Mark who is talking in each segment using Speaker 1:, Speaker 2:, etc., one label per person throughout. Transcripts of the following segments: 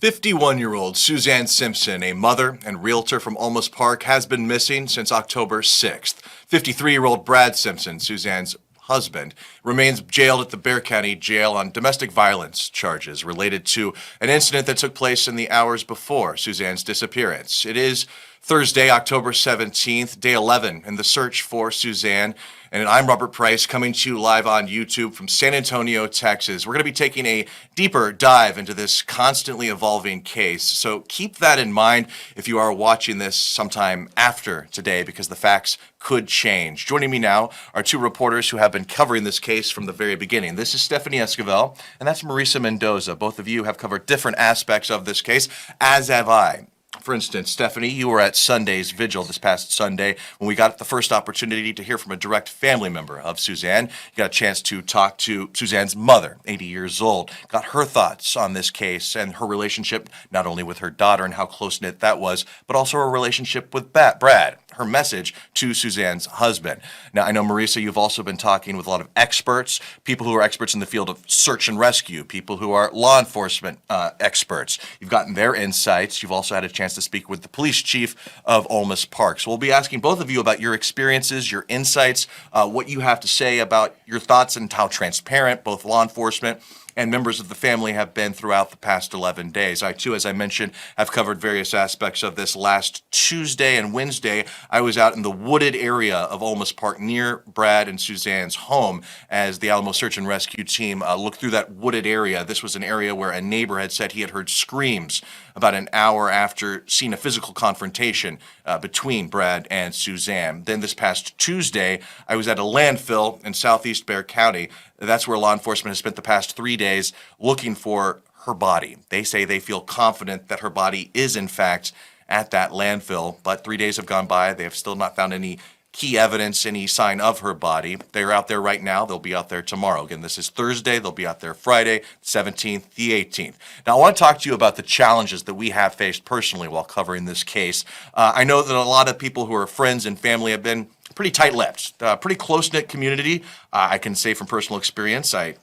Speaker 1: 51-year-old Suzanne Simpson, a mother and realtor from Olmos Park, has been missing since October 6th. 53-year-old Brad Simpson, Suzanne's husband, remains jailed at the Bexar County Jail on domestic violence charges related to an incident that took place in the hours before Suzanne's disappearance. It is Thursday, October 17th, day 11 in the search for Suzanne. And I'm Robert Price, coming to you live on YouTube from San Antonio, Texas. We're going to be taking a deeper dive into this constantly evolving case. So keep that in mind if you are watching this sometime after today, because the facts could change. Joining me now are two reporters who have been covering this case from the very beginning. This is Stephanie Esquivel, and that's Mariza Mendoza. Both of you have covered different aspects of this case, as have I. For instance, Stephanie, you were at Sunday's Vigil this past Sunday when we got the first opportunity to hear from a direct family member of Suzanne. You got a chance to talk to Suzanne's mother, 80 years old, got her thoughts on this case and her relationship, not only with her daughter and how close-knit that was, but also her relationship with Brad, her message to Suzanne's husband. Now, I know, Mariza, you've also been talking with a lot of experts, people who are experts in the field of search and rescue, people who are law enforcement experts. You've gotten their insights. You've also had a chance to speak with the police chief of Olmos Park. So we'll be asking both of you about your experiences, your insights, what you have to say about your thoughts and how transparent both law enforcement and members of the family have been throughout the past 11 days. I, too, as I mentioned, have covered various aspects of this. Last Tuesday and Wednesday, I was out in the wooded area of Olmos Park near Brad and Suzanne's home as the Alamo Search and Rescue team looked through that wooded area. This was an area where a neighbor had said he had heard screams about an hour after seeing a physical confrontation between Brad and Suzanne. Then this past Tuesday, I was at a landfill in southeast Bexar County. That's where law enforcement has spent the past 3 days looking for her body. They say they feel confident that her body is, in fact, at that landfill, but 3 days have gone by. They have still not found any key evidence, any sign of her body. They're out there right now. They'll be out there tomorrow. Again, this is Thursday. They'll be out there Friday, 17th, the 18th. Now, I want to talk to you about the challenges that we have faced personally while covering this case. I know that a lot of people who are friends and family have been pretty tight-lipped, pretty close-knit community. I can say from personal experience, I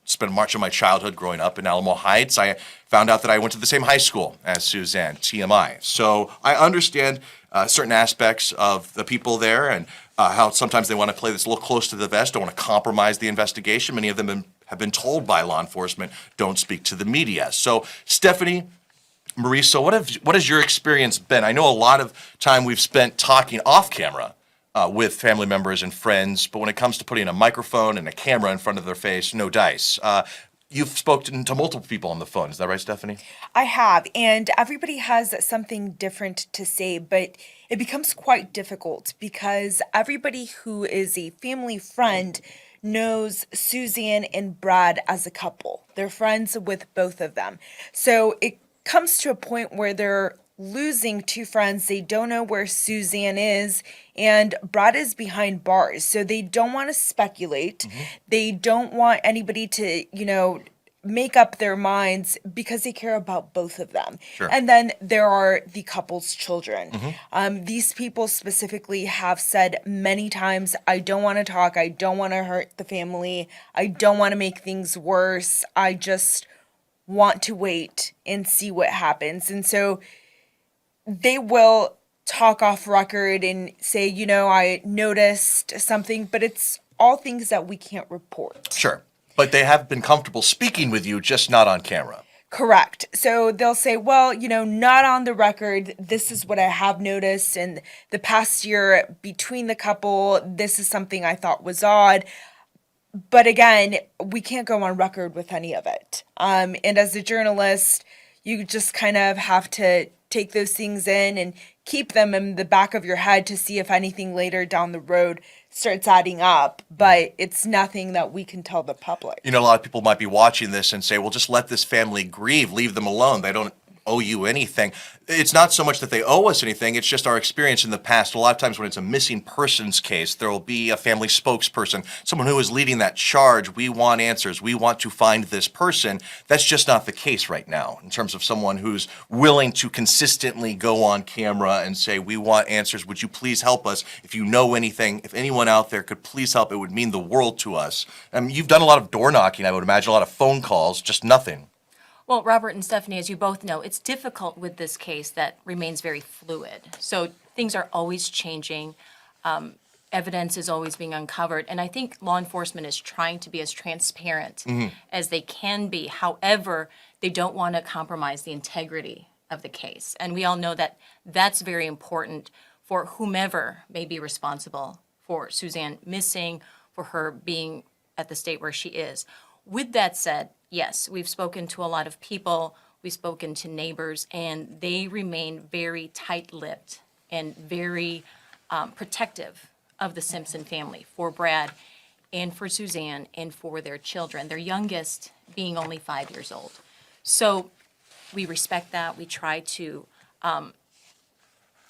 Speaker 1: spent much of my childhood growing up in Alamo Heights. I found out that I went to the same high school as Suzanne, TMI. So I understand certain aspects of the people there and how sometimes they want to play this a little close to the vest, don't want to compromise the investigation. Many of them have been told by law enforcement, don't speak to the media. So Stephanie, Mariza, what has your experience been? I know a lot of time we've spent talking off camera with family members and friends, but when it comes to putting a microphone and a camera in front of their face, no dice. You've spoken to multiple people on the phone. Is that right, Stephanie?
Speaker 2: I have, and everybody has something different to say, but it becomes quite difficult because everybody who is a family friend knows Suzanne and Brad as a couple. They're friends with both of them. So it comes to a point where they're losing two friends. They don't know where Suzanne is, and Brad is behind bars. So they don't want to speculate. Mm-hmm. They don't want anybody to, make up their minds because they care about both of them.
Speaker 1: Sure.
Speaker 2: And then there are the couple's children.
Speaker 1: Mm-hmm.
Speaker 2: These people specifically have said many times, I don't want to talk. I don't want to hurt the family. I don't want to make things worse. I just want to wait and see what happens. And so they will talk off record and say, I noticed something, but it's all things that we can't report.
Speaker 1: Sure. But they have been comfortable speaking with you, just not on camera.
Speaker 2: Correct. So they'll say, well, not on the record. This is what I have noticed in the past year between the couple. This is something I thought was odd. But again, we can't go on record with any of it. And as a journalist, you just kind of have to take those things in and keep them in the back of your head to see if anything later down the road starts adding up. But it's nothing that we can tell the public.
Speaker 1: A lot of people might be watching this and say, well, just let this family grieve, leave them alone. They don't owe you anything. It's not so much that they owe us anything, it's just our experience in the past. A lot of times when it's a missing persons case, there will be a family spokesperson, someone who is leading that charge. We want answers. We want to find this person. That's just not the case right now in terms of someone who's willing to consistently go on camera and say, we want answers. Would you please help us? If you know anything, if anyone out there could please help, it would mean the world to us. You've done a lot of door knocking, I would imagine, a lot of phone calls, just nothing.
Speaker 3: Well, Robert and Stephanie, as you both know, it's difficult with this case that remains very fluid. So things are always changing. Evidence is always being uncovered. And I think law enforcement is trying to be as transparent as they can be. However, they don't want to compromise the integrity of the case. And we all know that that's very important for whomever may be responsible for Suzanne missing, for her being at the state where she is. With that said, yes, we've spoken to a lot of people, we've spoken to neighbors, and they remain very tight-lipped and very protective of the Simpson family, for Brad and for Suzanne and for their children, their youngest being only 5 years old. So we respect that. We try to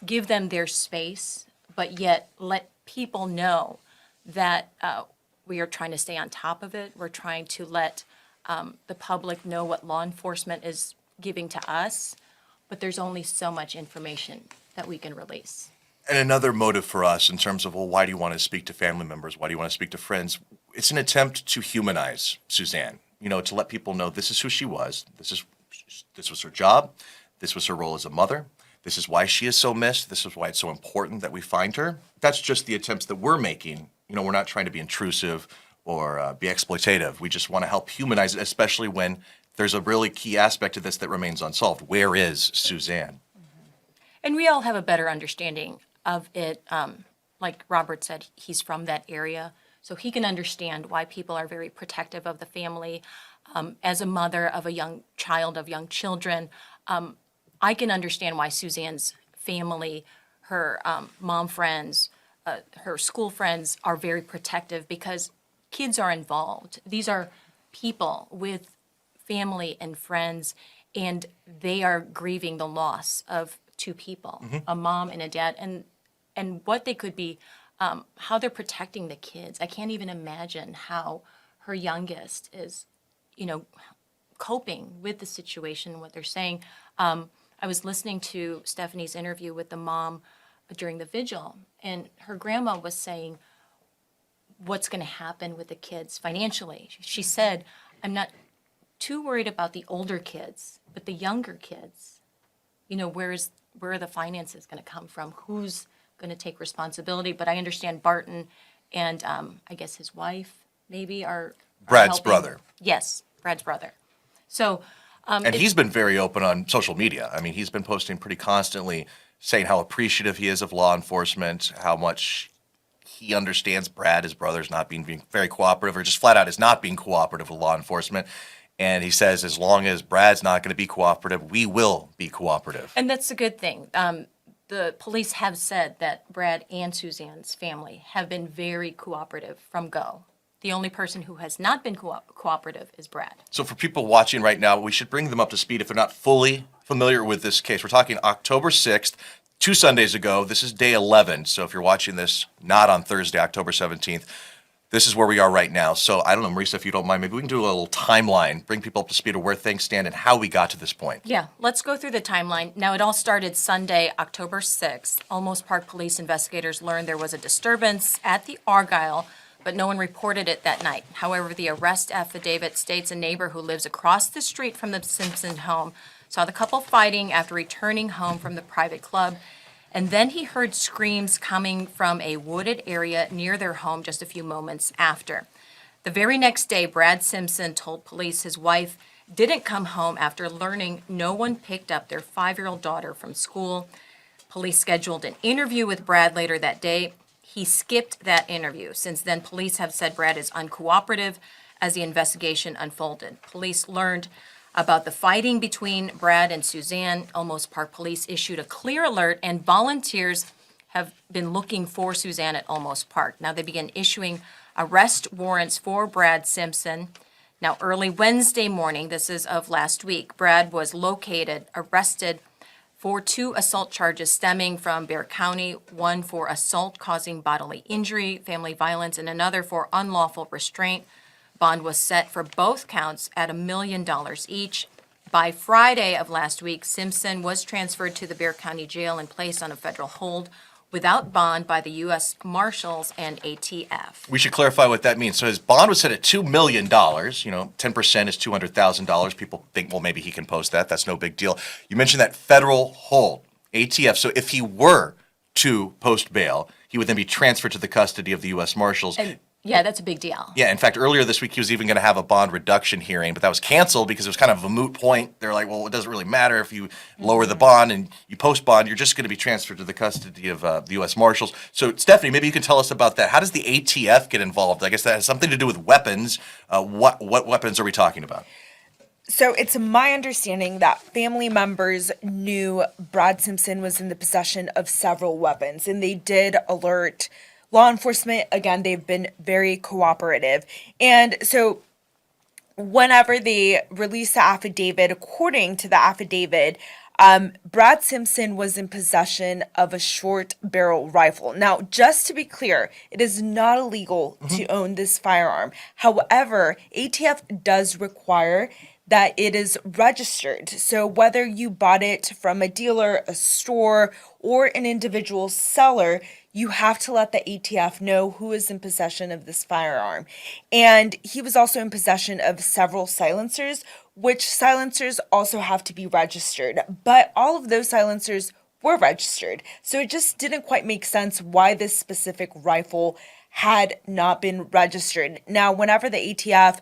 Speaker 3: give them their space, but yet let people know that we are trying to stay on top of it. We're trying to let the public know what law enforcement is giving to us, but there's only so much information that we can release.
Speaker 1: And another motive for us in terms of, well, why do you want to speak to family members? Why do you want to speak to friends? It's an attempt to humanize Suzanne, to let people know this is who she was. This was her job. This was her role as a mother. This is why she is so missed. This is why it's so important that we find her. That's just the attempts that we're making. We're not trying to be intrusive or be exploitative. We just want to help humanize it, especially when there's a really key aspect to this that remains unsolved. Where is Suzanne?
Speaker 3: And we all have a better understanding of it. Like Robert said, he's from that area, so he can understand why people are very protective of the family. As a mother of a young child, of young children, I can understand why Suzanne's family, her mom friends, her school friends are very protective because kids are involved. These are people with family and friends, and they are grieving the loss of two people, a mom and a dad, and what they could be, how they're protecting the kids. I can't even imagine how her youngest is, coping with the situation, what they're saying. I was listening to Stephanie's interview with the mom during the vigil, and her grandma was saying what's going to happen with the kids financially. She said, I'm not too worried about the older kids, but the younger kids, where are the finances going to come from? Who's going to take responsibility? But I understand Barton and I guess his wife maybe are
Speaker 1: Brad's
Speaker 3: helping.
Speaker 1: brother.
Speaker 3: Yes, Brad's brother. So
Speaker 1: And he's been very open on social media. I mean, he's been posting pretty constantly saying how appreciative he is of law enforcement, how much he understands Brad, his brother's not being very cooperative, or just flat out is not being cooperative with law enforcement. And he says, as long as Brad's not going to be cooperative, we will be cooperative.
Speaker 3: And that's a good thing. The police have said that Brad and Suzanne's family have been very cooperative from go. The only person who has not been cooperative is Brad.
Speaker 1: So for people watching right now, we should bring them up to speed if they're not fully familiar with this case. We're talking October 6th, 2 Sundays ago. This is day 11. So if you're watching this not on Thursday, October 17th, this is where we are right now. So I don't know, Mariza, if you don't mind, maybe we can do a little timeline, bring people up to speed of where things stand and how we got to this point.
Speaker 3: Yeah, let's go through the timeline. Now, it all started Sunday, October 6th. Almost Park police investigators learned there was a disturbance at the Argyle, but no one reported it that night. However, the arrest affidavit states a neighbor who lives across the street from the Simpson home saw the couple fighting after returning home from the private club. And then he heard screams coming from a wooded area near their home just a few moments after. The very next day, Brad Simpson told police his wife didn't come home after learning no one picked up their 5-year-old daughter from school. Police scheduled an interview with Brad later that day. He skipped that interview. Since then, police have said Brad is uncooperative as the investigation unfolded. Police learned about the fighting between Brad and Suzanne. Almost Park police issued a clear alert, and volunteers have been looking for Suzanne at Almost Park. Now they began issuing arrest warrants for Brad Simpson. Now, early Wednesday morning, this is of last week, Brad was arrested for 2 assault charges stemming from Bexar County, one for assault causing bodily injury, family violence, and another for unlawful restraint. Bond was set for both counts at $1 million each. By Friday of last week, Simpson was transferred to the Bexar County Jail and placed on a federal hold without bond by the U.S. Marshals and ATF.
Speaker 1: We should clarify what that means. So his bond was set at $2 million. 10% is $200,000. People think, well, maybe he can post that. That's no big deal. You mentioned that federal hold, ATF. So if he were to post bail, he would then be transferred to the custody of the U.S. Marshals.
Speaker 3: And yeah, that's a big deal.
Speaker 1: Yeah, in fact, earlier this week, he was even going to have a bond reduction hearing, but that was canceled because it was kind of a moot point. They're like, well, it doesn't really matter if you lower the bond and you post bond, you're just going to be transferred to the custody of the U.S. Marshals. So, Stephanie, maybe you can tell us about that. How does the ATF get involved? I guess that has something to do with weapons. What weapons are we talking about?
Speaker 2: So it's my understanding that family members knew Brad Simpson was in the possession of several weapons, and they did alert law enforcement. Again, they've been very cooperative. And so whenever they released the affidavit, according to the affidavit, Brad Simpson was in possession of a short barrel rifle. Now, just to be clear, it is not illegal to own this firearm. However, ATF does require that it is registered. So whether you bought it from a dealer, a store, or an individual seller, you have to let the ATF know who is in possession of this firearm. And he was also in possession of several silencers, which silencers also have to be registered. But all of those silencers were registered. So it just didn't quite make sense why this specific rifle had not been registered. Now, whenever the ATF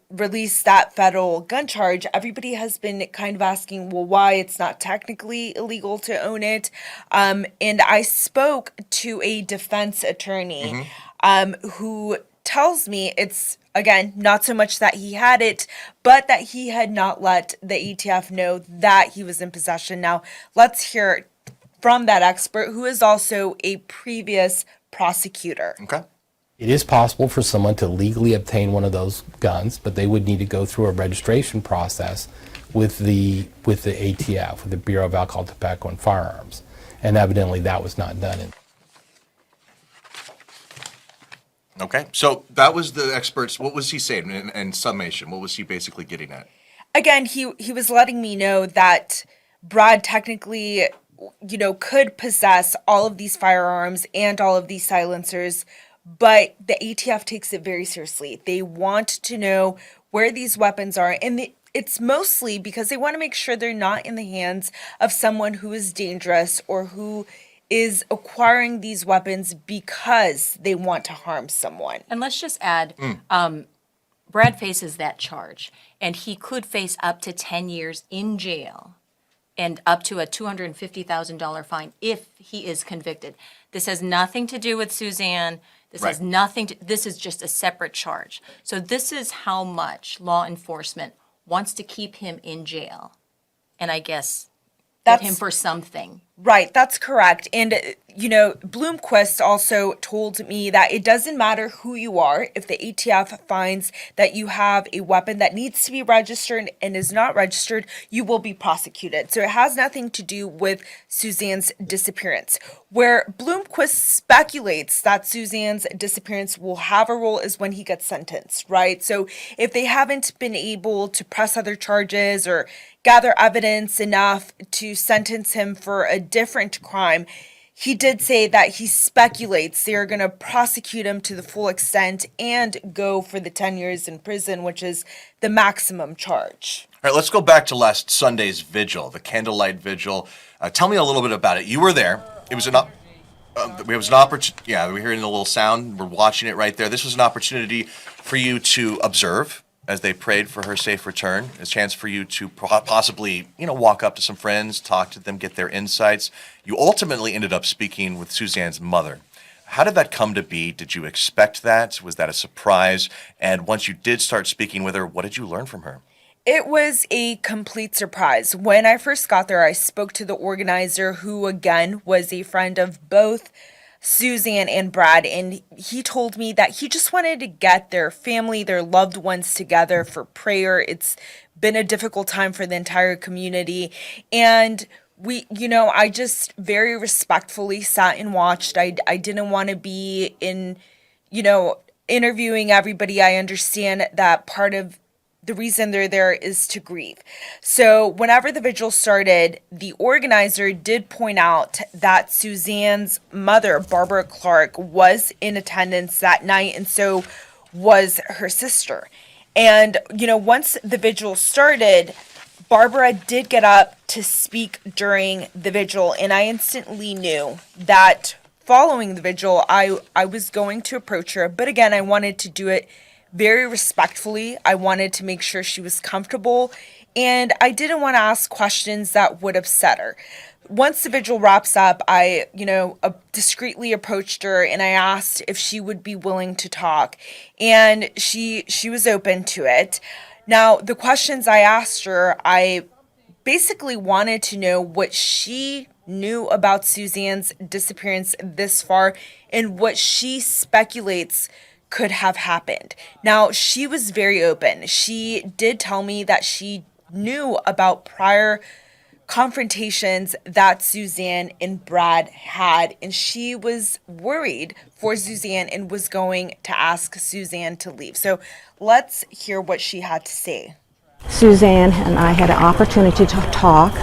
Speaker 2: release that federal gun charge, everybody has been kind of asking, well, why it's not technically illegal to own it. And I spoke to a defense attorney who tells me it's, again, not so much that he had it, but that he had not let the ATF know that he was in possession. Now, let's hear from that expert who is also a previous prosecutor.
Speaker 1: Okay.
Speaker 4: It is possible for someone to legally obtain one of those guns, but they would need to go through a registration process with the ATF, with the Bureau of Alcohol, Tobacco, and Firearms. And evidently that was not done.
Speaker 1: Okay. So that was the experts. What was he saying in summation? What was he basically getting at?
Speaker 2: Again, he was letting me know that Brad technically, could possess all of these firearms and all of these silencers, but the ATF takes it very seriously. They want to know where these weapons are, and it's mostly because they want to make sure they're not in the hands of someone who is dangerous or who is acquiring these weapons because they want to harm someone.
Speaker 3: And let's just add, Brad faces that charge, and he could face up to 10 years in jail and up to a $250,000 fine if he is convicted. This has nothing to do with Suzanne. This has nothing to, this is just a separate charge. So this is how much law enforcement wants to keep him in jail. And I guess get him for something.
Speaker 2: Right, that's correct. And, Bloomquist also told me that it doesn't matter who you are. If the ATF finds that you have a weapon that needs to be registered and is not registered, you will be prosecuted. So it has nothing to do with Suzanne's disappearance. Where Bloomquist speculates that Suzanne's disappearance will have a role is when he gets sentenced, right? So if they haven't been able to press other charges or gather evidence enough to sentence him for a different crime, he did say that he speculates they are going to prosecute him to the full extent and go for the 10 years in prison, which is the maximum charge.
Speaker 1: All right, let's go back to last Sunday's vigil, the candlelight vigil. Tell me a little bit about it. You were there. It was an opportunity. Yeah, we're hearing a little sound. We're watching it right there. This was an opportunity for you to observe as they prayed for her safe return, a chance for you to possibly, walk up to some friends, talk to them, get their insights. You ultimately ended up speaking with Suzanne's mother. How did that come to be? Did you expect that? Was that a surprise? And once you did start speaking with her, what did you learn from her?
Speaker 2: It was a complete surprise. When I first got there, I spoke to the organizer, who again was a friend of both Suzanne and Brad, and he told me that he just wanted to get their family, their loved ones together for prayer. It's been a difficult time for the entire community, and I just very respectfully sat and watched. I didn't want to be in, interviewing everybody. I understand that part of the reason they're there is to grieve. So whenever the vigil started, the organizer did point out that Suzanne's mother, Barbara Clark, was in attendance that night, and so was her sister. And, once the vigil started, Barbara did get up to speak during the vigil, and I instantly knew that following the vigil, I was going to approach her. But again, I wanted to do it very respectfully. I wanted to make sure she was comfortable, and I didn't want to ask questions that would upset her. Once the vigil wraps up, I, discreetly approached her and I asked if she would be willing to talk, and she was open to it. Now, the questions I asked her, I basically wanted to know what she knew about Suzanne's disappearance this far and what she speculates could have happened. Now, she was very open. She did tell me that she knew about prior confrontations that Suzanne and Brad had, and she was worried for Suzanne and was going to ask Suzanne to leave. So let's hear what she had to say.
Speaker 5: Suzanne and I had an opportunity to talk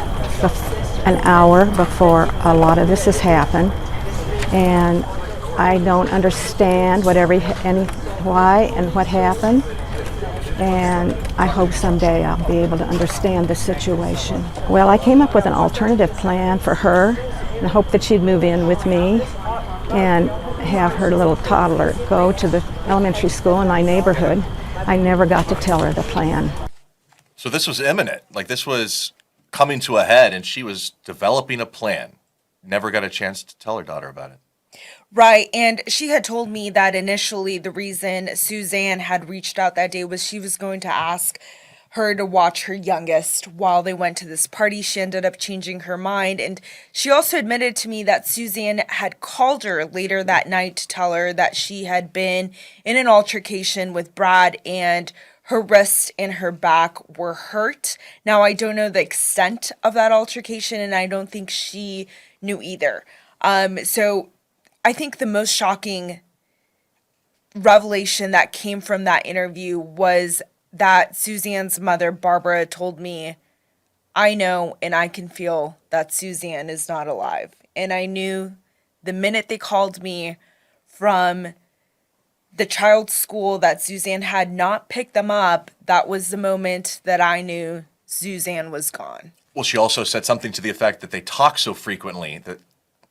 Speaker 5: an hour before a lot of this has happened, and I don't understand why and what happened, and I hope someday I'll be able to understand the situation. Well, I came up with an alternative plan for her, and I hope that she'd move in with me and have her little toddler go to the elementary school in my neighborhood. I never got to tell her the plan.
Speaker 1: So this was imminent. Like, this was coming to a head, and she was developing a plan. Never got a chance to tell her daughter about it.
Speaker 2: Right, and she had told me that initially the reason Suzanne had reached out that day was she was going to ask her to watch her youngest while they went to this party. She ended up changing her mind, and she also admitted to me that Suzanne had called her later that night to tell her that she had been in an altercation with Brad and her wrist and her back were hurt. Now, I don't know the extent of that altercation, and I don't think she knew either. So I think the most shocking revelation that came from that interview was that Suzanne's mother, Barbara, told me, I know and I can feel that Suzanne is not alive. And I knew the minute they called me from the child's school that Suzanne had not picked them up, that was the moment that I knew Suzanne was gone.
Speaker 1: Well, she also said something to the effect that they talk so frequently that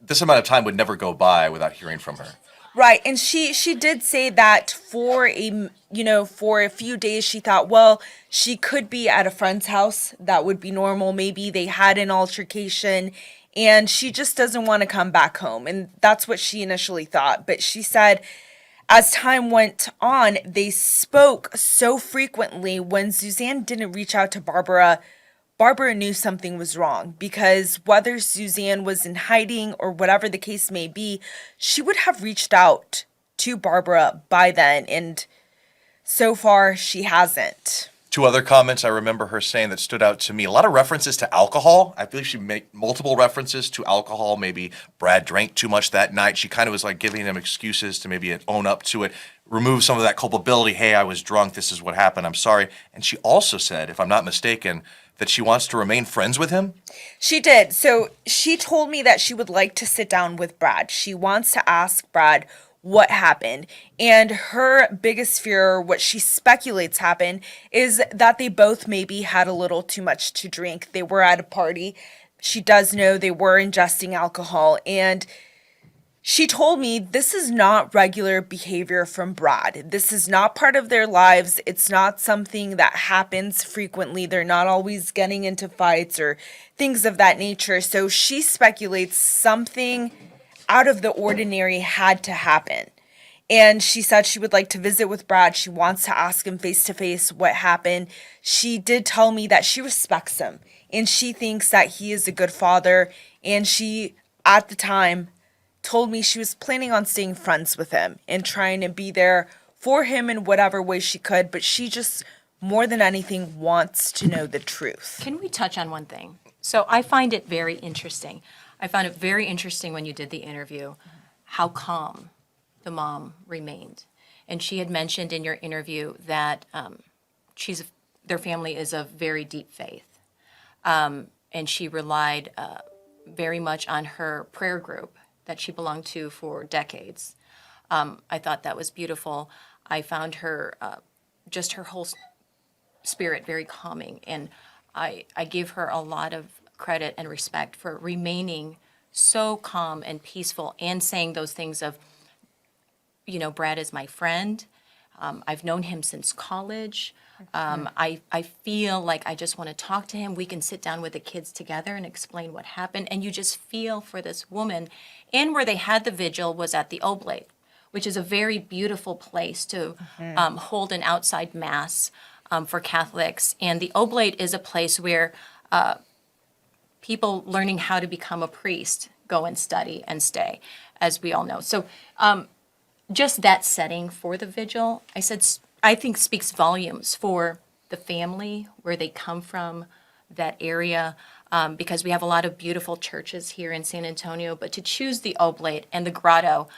Speaker 1: this amount of time would never go by without hearing from her.
Speaker 2: Right, and she did say that for a few days she thought, well, she could be at a friend's house. That would be normal. Maybe they had an altercation and she just doesn't want to come back home. And that's what she initially thought. But she said as time went on, they spoke so frequently. When Suzanne didn't reach out to Barbara, Barbara knew something was wrong, because whether Suzanne was in hiding or whatever the case may be, she would have reached out to Barbara by then, and so far she hasn't.
Speaker 1: Two other comments I remember her saying that stood out to me. A lot of references to alcohol. I believe she made multiple references to alcohol. Maybe Brad drank too much that night. She kind of was like giving him excuses to maybe own up to it, remove some of that culpability. Hey, I was drunk. This is what happened. I'm sorry. And she also said, if I'm not mistaken, that she wants to remain friends with him?
Speaker 2: She did. So she told me that she would like to sit down with Brad. She wants to ask Brad what happened. And her biggest fear, what she speculates happened, is that they both maybe had a little too much to drink. They were at a party. She does know they were ingesting alcohol. And she told me this is not regular behavior from Brad. This is not part of their lives. It's not something that happens frequently. They're not always getting into fights or things of that nature. So she speculates something out of the ordinary had to happen. And she said she would like to visit with Brad. She wants to ask him face to face what happened. She did tell me that she respects him and she thinks that he is a good father. And she, at the time, told me she was planning on staying friends with him and trying to be there for him in whatever way she could, but she just, more than anything, wants to know the truth.
Speaker 3: Can we touch on one thing? So I find it very interesting. I found it very interesting when you did the interview how calm the mom remained. And she had mentioned in your interview that she's their family is of very deep faith. And she relied very much on her prayer group that she belonged to for decades. I thought that was beautiful. I found her, just her whole spirit very calming. And I give her a lot of credit and respect for remaining so calm and peaceful and saying those things of, you know, Brad is my friend. I've known him since college. I feel like I just want to talk to him. We can sit down with the kids together and explain what happened. And you just feel for this woman. And where they had the vigil was at the Oblate, which is a very beautiful place to hold an outside mass for Catholics. And the Oblate is a place where people learning how to become a priest go and study and stay, as we all know. So just that setting for the vigil, I think speaks volumes for the family, where they come from, that area, because we have a lot of beautiful churches here in San Antonio, but to choose the Oblate and the Grotto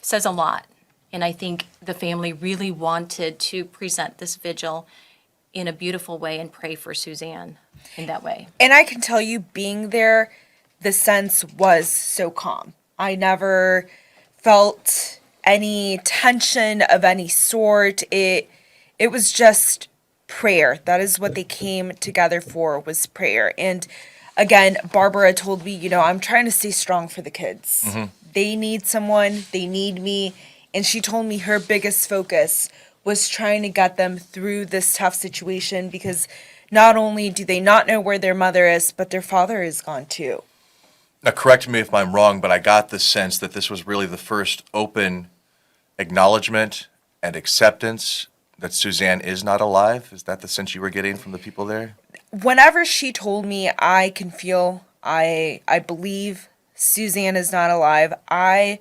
Speaker 3: says a lot. And I think the family really wanted to present this vigil in a beautiful way and pray for Suzanne in that way.
Speaker 2: And I can tell you, being there, the sense was so calm. I never felt any tension of any sort. It was just prayer. That is what they came together for, was prayer. And again, Barbara told me, you know, I'm trying to stay strong for the kids. They need someone, they need me. And she told me her biggest focus was trying to get them through this tough situation, because not only do they not know where their mother is, but their father is gone too.
Speaker 1: Now, correct me if I'm wrong, but I got the sense that this was really the first open acknowledgement and acceptance that Suzanne is not alive. Is that the sense you were getting from the people there?
Speaker 2: Whenever she told me, I can feel, I believe Suzanne is not alive, I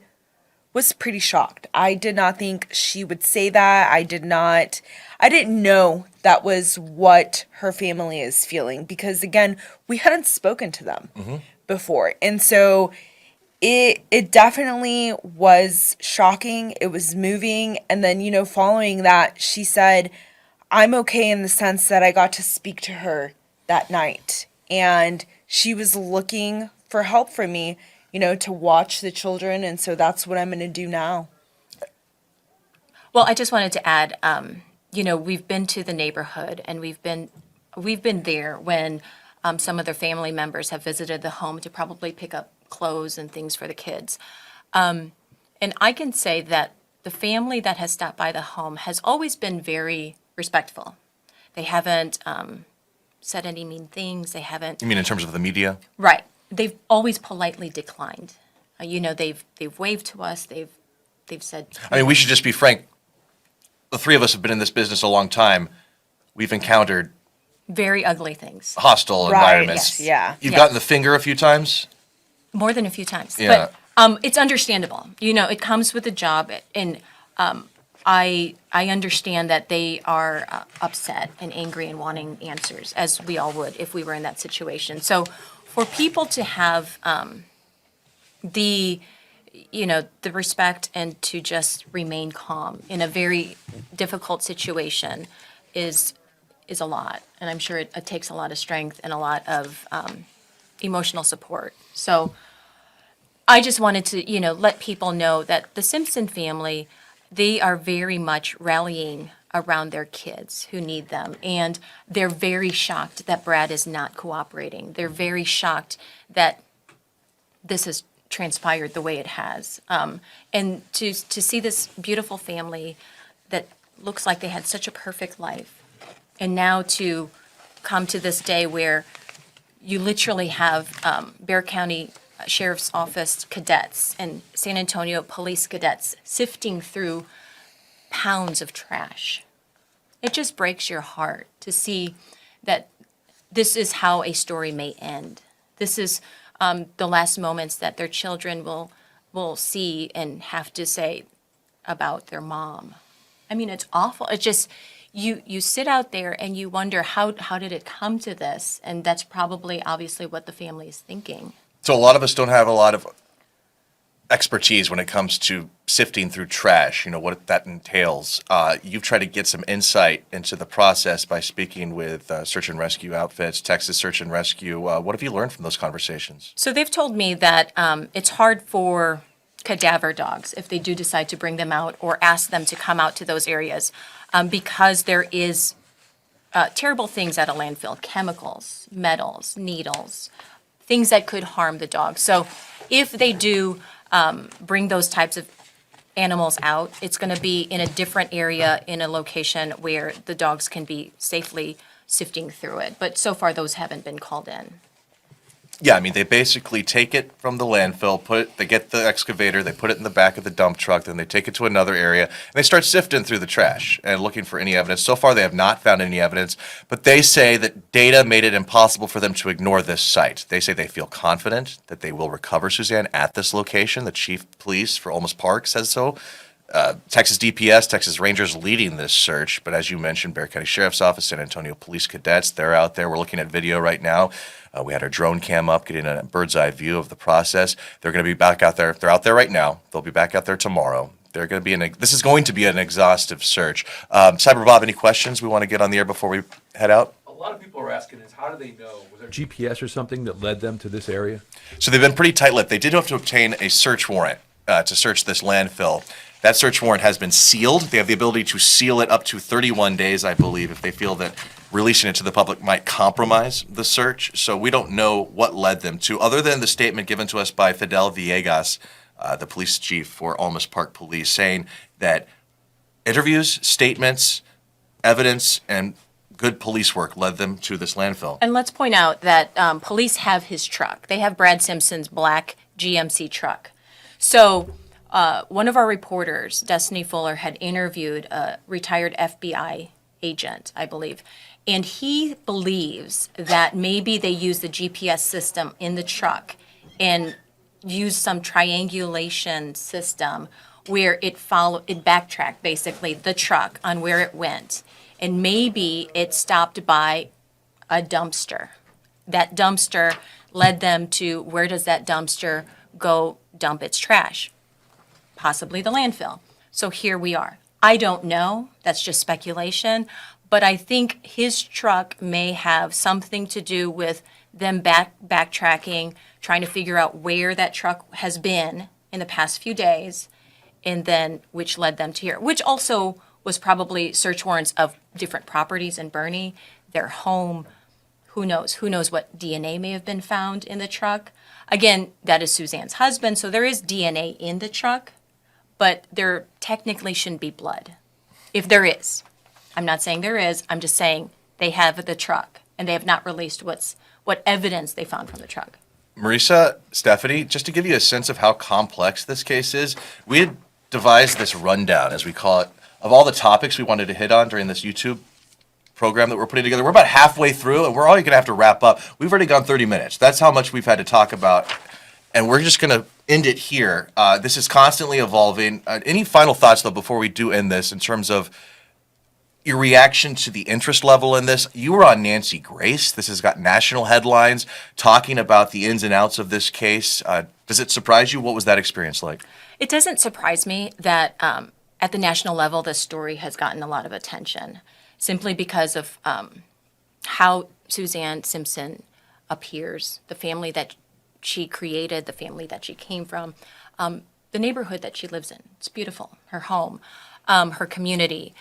Speaker 2: was pretty shocked. I did not think she would say that. I didn't know that was what her family is feeling, because again, we hadn't spoken to them before. And so it definitely was shocking. It was moving. And then, you know, following that, she said, I'm okay in the sense that I got to speak to her that night. And she was looking for help from me, you know, to watch the children. And so that's what I'm going to do now.
Speaker 3: Well, I just wanted to add, you know, we've been to the neighborhood, and we've been there when some of their family members have visited the home to probably pick up clothes and things for the kids. And I can say that the family that has stopped by the home has always been very respectful. They haven't said any mean things. They haven't.
Speaker 1: You mean in terms of the media?
Speaker 3: Right. They've always politely declined. You know, they've waved to us. They've said.
Speaker 1: I mean, we should just be frank. The three of us have been in this business a long time. We've encountered
Speaker 3: very ugly things.
Speaker 1: Hostile environments.
Speaker 2: Yes, yeah.
Speaker 1: You've
Speaker 3: Yeah.
Speaker 1: gotten the finger a few times?
Speaker 3: More than a few times.
Speaker 1: Yeah.
Speaker 3: But it's understandable. You know, it comes with the job, and I understand that they are upset and angry and wanting answers, as we all would if we were in that situation. So for people to have the respect and to just remain calm in a very difficult situation is a lot. And I'm sure it takes a lot of strength and a lot of emotional support. So I just wanted to, you know, let people know that the Simpson family, they are very much rallying around their kids who need them. And they're very shocked that Brad is not cooperating. They're very shocked that this has transpired the way it has. And to see this beautiful family that looks like they had such a perfect life, and now to come to this day where you literally have Bexar County Sheriff's Office cadets and San Antonio police cadets sifting through pounds of trash. It just breaks your heart to see that this is how a story may end. This is the last moments that their children will see and have to say about their mom. I mean, it's awful. It's just, you sit out there and you wonder, how did it come to this? And that's probably obviously what the family is thinking.
Speaker 1: So a lot of us don't have a lot of expertise when it comes to sifting through trash, what that entails. You've tried to get some insight into the process by speaking with search and rescue outfits, Texas Search and Rescue. What have you learned from those conversations?
Speaker 3: So they've told me that it's hard for cadaver dogs, if they do decide to bring them out or ask them to come out to those areas, because there is terrible things at a landfill, chemicals, metals, needles, things that could harm the dog. So if they do bring those types of animals out, it's going to be in a different area, in a location where the dogs can be safely sifting through it. But so far, those haven't been called in.
Speaker 1: Yeah, I mean, they basically take it from the landfill, they get the excavator, they put it in the back of the dump truck, then they take it to another area, and they start sifting through the trash and looking for any evidence. So far, they have not found any evidence, but they say that data made it impossible for them to ignore this site. They say they feel confident that they will recover Suzanne at this location. The chief of police for Olmsted Park says so. Texas DPS, Texas Rangers leading this search, but as you mentioned, Bexar County Sheriff's Office, San Antonio Police Cadets, they're out there. We're looking at video right now. We had our drone cam up, getting a bird's eye view of the process. They're going to be back out there. They're out there right now. They'll be back out there tomorrow. They're going to be this is going to be an exhaustive search. Cyber Bob, any questions we want to get on the air before we head out?
Speaker 6: A lot of people are asking is, how do they know? Was there GPS or something that led them to this area?
Speaker 1: So they've been pretty tight-lipped. They did have to obtain a search warrant to search this landfill. That search warrant has been sealed. They have the ability to seal it up to 31 days, I believe, if they feel that releasing it to the public might compromise the search. So we don't know what led them to, other than the statement given to us by Fidel Villegas, the police chief for Olmsted Park Police, saying that interviews, statements, evidence, and good police work led them to this landfill.
Speaker 3: And let's point out that police have his truck. They have Brad Simpson's black GMC truck. So one of our reporters, Destiny Fuller, had interviewed a retired FBI agent, I believe, and he believes that maybe they use the GPS system in the truck and use some triangulation system where it backtracked basically the truck on where it went, and maybe it stopped by a dumpster. That dumpster led them to, where does that dumpster go dump its trash? Possibly the landfill. So here we are. I don't know. That's just speculation. But I think his truck may have something to do with them backtracking, trying to figure out where that truck has been in the past few days, and then which led them to here, which also was probably search warrants of different properties in Bernie, their home. Who knows? Who knows what DNA may have been found in the truck? Again, that is Suzanne's husband, so there is DNA in the truck, but there technically shouldn't be blood. If there is. I'm not saying there is, I'm just saying they have the truck, and they have not released what evidence they found from the truck.
Speaker 1: Mariza, Stephanie, just to give you a sense of how complex this case is, we had devised this rundown, as we call it, of all the topics we wanted to hit on during this YouTube program that we're putting together. We're about halfway through, and we're already going to have to wrap up. We've already gone 30 minutes. That's how much we've had to talk about, and we're just going to end it here. This is constantly evolving. Any final thoughts, though, before we do end this, in terms of your reaction to the interest level in this? You were on Nancy Grace. This has got national headlines talking about the ins and outs of this case. Does it surprise you? What was that experience like?
Speaker 3: It doesn't surprise me that at the national level, this story has gotten a lot of attention, simply because of how Suzanne Simpson appears, the family that she created, the family that she came from, the neighborhood that she lives in. It's beautiful. Her home, her community.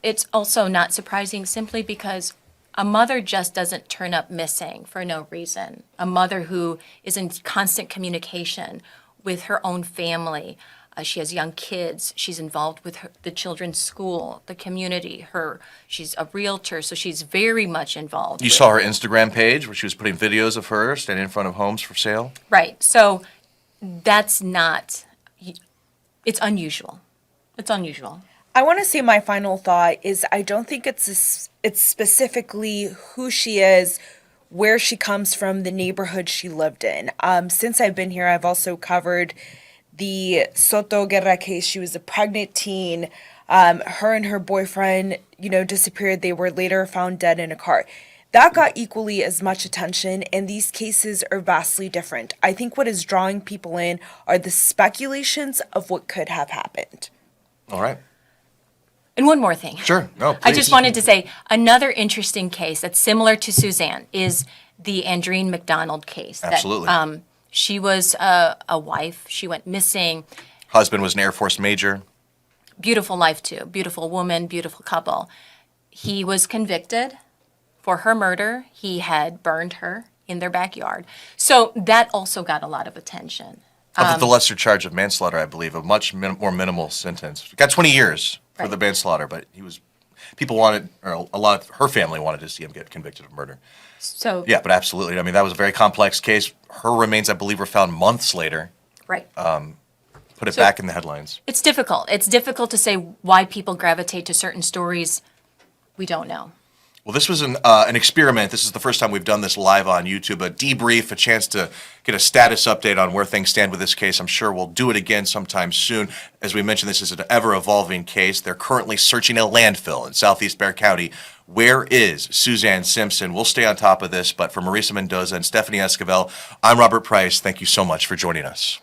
Speaker 3: It's also not surprising simply because a mother just doesn't turn up missing for no reason. A mother who is in constant communication with her own family. She has young kids. She's involved with the children's school, the community. She's a realtor, so she's very much involved.
Speaker 1: You saw her Instagram page where she was putting videos of her standing in front of homes for sale?
Speaker 3: Right. So that's not, it's unusual. It's unusual.
Speaker 2: I want to say my final thought is I don't think it's specifically who she is, where she comes from, the neighborhood she lived in. Since I've been here, I've also covered the Soto Guerra case. She was a pregnant teen. Her and her boyfriend, disappeared. They were later found dead in a car. that got equally as much attention, and these cases are vastly different. I think what is drawing people in are the speculations of what could have happened.
Speaker 1: All right.
Speaker 3: And one more thing.
Speaker 1: Sure. No,
Speaker 3: I just
Speaker 1: please.
Speaker 3: wanted to say, another interesting case that's similar to Suzanne is the Andreen McDonald case.
Speaker 1: Absolutely.
Speaker 3: She was a wife. She went missing.
Speaker 1: Husband was an Air Force major.
Speaker 3: Beautiful life, too. Beautiful woman, beautiful couple. He was convicted for her murder. He had burned her in their backyard. So that also got a lot of attention.
Speaker 1: Up to the lesser charge of manslaughter, I believe, a much more minimal sentence. Got 20 years for the manslaughter, but people wanted, or a lot of her family wanted to see him get convicted of murder.
Speaker 3: So
Speaker 1: Yeah, but absolutely. I mean, that was a very complex case. Her remains, I believe, were found months later.
Speaker 3: right.
Speaker 1: Put it back in the headlines.
Speaker 3: It's difficult. It's difficult to say why people gravitate to certain stories. We don't know.
Speaker 1: Well, this was an experiment. This is the first time we've done this live on YouTube, a debrief, a chance to get a status update on where things stand with this case. I'm sure we'll do it again sometime soon. As we mentioned, this is an ever-evolving case. They're currently searching a landfill in southeast Bexar County. Where is Suzanne Simpson? We'll stay on top of this, but for Mariza Mendoza and Stephanie Esquivel, I'm Robert Price. Thank you so much for joining us.